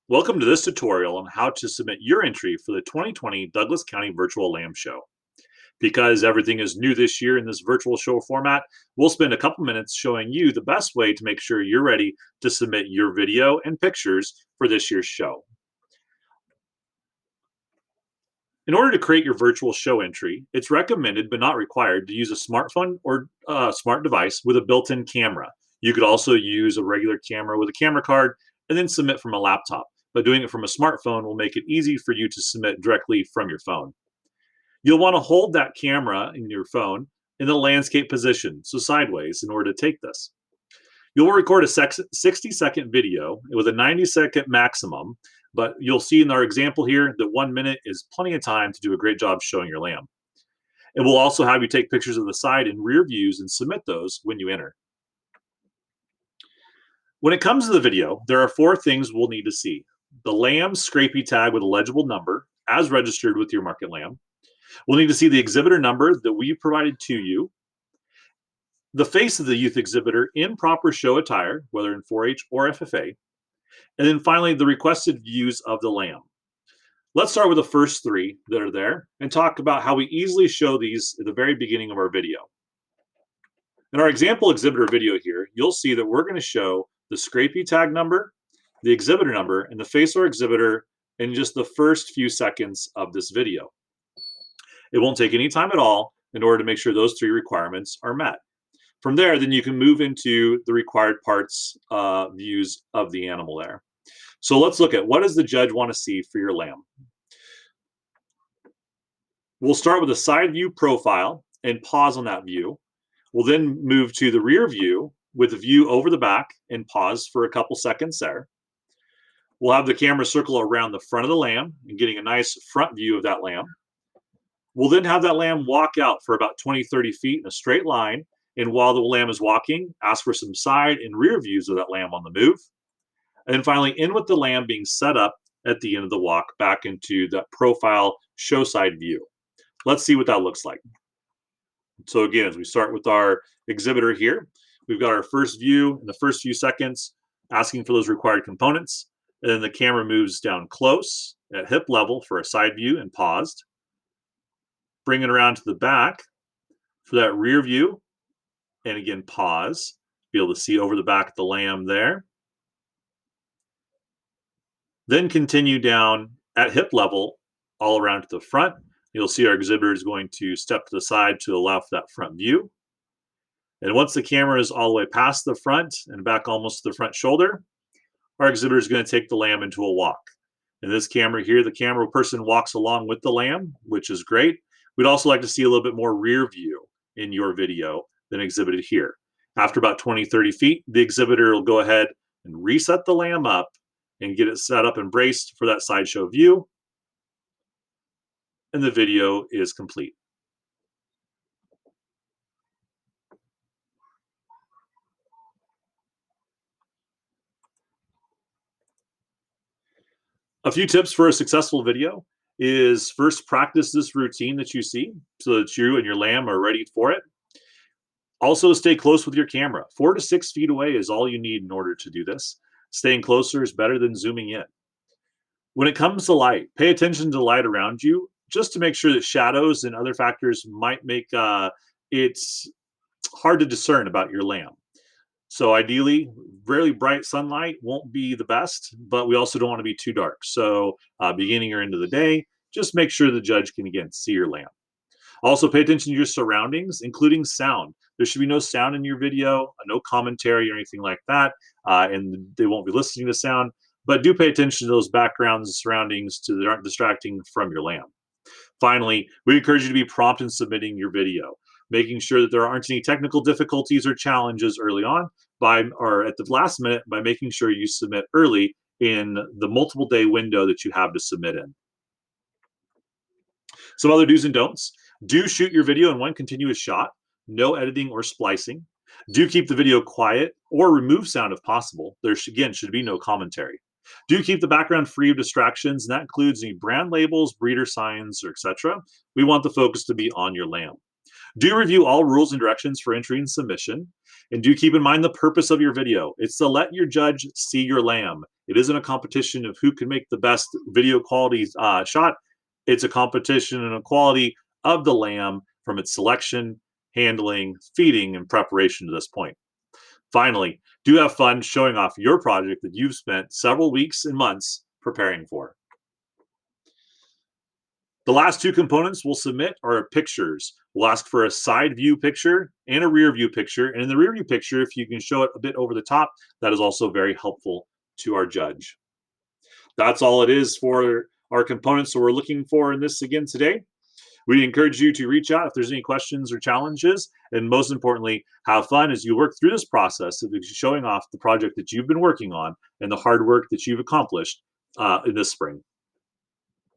Welcome to this tutorial on how to submit your entry for the 2020 Douglas County Virtual Lamb Show. Because everything is new this year in this virtual show format, we'll spend a couple minutes showing you the best way to make sure you're ready to submit your video and pictures for this year's show. In order to create your virtual show entry, it's recommended but not required to use a smartphone or smart device with a built-in camera. You could also use a regular camera with a camera card and then submit from a laptop. But doing it from a smartphone will make it easy for you to submit directly from your phone. You'll want to hold that camera in your phone in the landscape position, so sideways, in order to take this. You'll record a 60-second video with a 90-second maximum, but you'll see in our example here that 1 minute is plenty of time to do a great job showing your lamb. And we'll also have you take pictures of the side and rear views and submit those when you enter. When it comes to the video, there are 4 things we'll need to see. The lamb scrapie tag with a legible number, as registered with your market lamb. We'll need to see the exhibitor number that we provided to you, the face of the youth exhibitor in proper show attire, whether in 4-H or FFA, and then finally the requested views of the lamb. Let's start with the first 3 that are there and talk about how we easily show these at the very beginning of our video. In our example exhibitor video here, you'll see that we're going to show the scrapie tag number, the exhibitor number, and the face or exhibitor in just the first few seconds of this video. It won't take any time at all in order to make sure those 3 requirements are met. From there, then you can move into the required parts views of the animal there. So let's look at what does the judge want to see for your lamb. We'll start with a side view profile and pause on that view. We'll then move to the rear view with the view over the back and pause for a couple seconds there. We'll have the camera circle around the front of the lamb and getting a nice front view of that lamb. We'll then have that lamb walk out for about 20-30 feet in a straight line. And while the lamb is walking, ask for some side and rear views of that lamb on the move. And then finally, in with the lamb being set up at the end of the walk back into that profile show side view. Let's see what that looks like. So again, as we start with our exhibitor here, we've got our first view in the first few seconds, asking for those required components. And then the camera moves down close at hip level for a side view and paused. Bring it around to the back for that rear view. And again, pause. Be able to see over the back of the lamb there. Then continue down at hip level all around to the front. You'll see our exhibitor is going to step to the side to allow for that front view. And once the camera is all the way past the front and back almost to the front shoulder, our exhibitor is going to take the lamb into a walk. In this camera here, the camera person walks along with the lamb, which is great. We'd also like to see a little bit more rear view in your video than exhibited here. After about 20-30 feet, the exhibitor will go ahead and reset the lamb up and get it set up and braced for that sideshow view. And the video is complete. A few tips for a successful video is first practice this routine that you see so that you and your lamb are ready for it. Also stay close with your camera. 4 to 6 feet away is all you need in order to do this. Staying closer is better than zooming in. When it comes to light, pay attention to the light around you just to make sure that shadows and other factors might make it hard to discern about your lamb. So ideally, really bright sunlight won't be the best, but we also don't want to be too dark. So beginning or end of the day, just make sure the judge can, again, see your lamb. Also, pay attention to your surroundings, including sound. There should be no sound in your video, no commentary or anything like that, and they won't be listening to sound. But do pay attention to those backgrounds and surroundings that aren't distracting from your lamb. Finally, we encourage you to be prompt in submitting your video, making sure that there aren't any technical difficulties or challenges early on or at the last minute by making sure you submit early in the multiple day window that you have to submit in. Some other do's and don'ts. Do shoot your video in one continuous shot, no editing or splicing. Do keep the video quiet or remove sound if possible. There, again, should be no commentary. Do keep the background free of distractions, and that includes any brand labels, breeder signs, or etc. We want the focus to be on your lamb. Do review all rules and directions for entry and submission, and do keep in mind the purpose of your video. It's to let your judge see your lamb It isn't a competition of who can make the best video quality shot. It's a competition and a quality of the lamb from its selection, handling, feeding, and preparation to this point. Finally, do have fun showing off your project that you've spent several weeks and months preparing for. The last two components we'll submit are pictures. We'll ask for a side view picture and a rear view picture. And in the rear view picture, if you can show it a bit over the top, that is also very helpful to our judge. That's all it is for our components that we're looking for in this again today. We encourage you to reach out if there's any questions or challenges. And most importantly, have fun as you work through this process of showing off the project that you've been working on and the hard work that you've accomplished in this spring.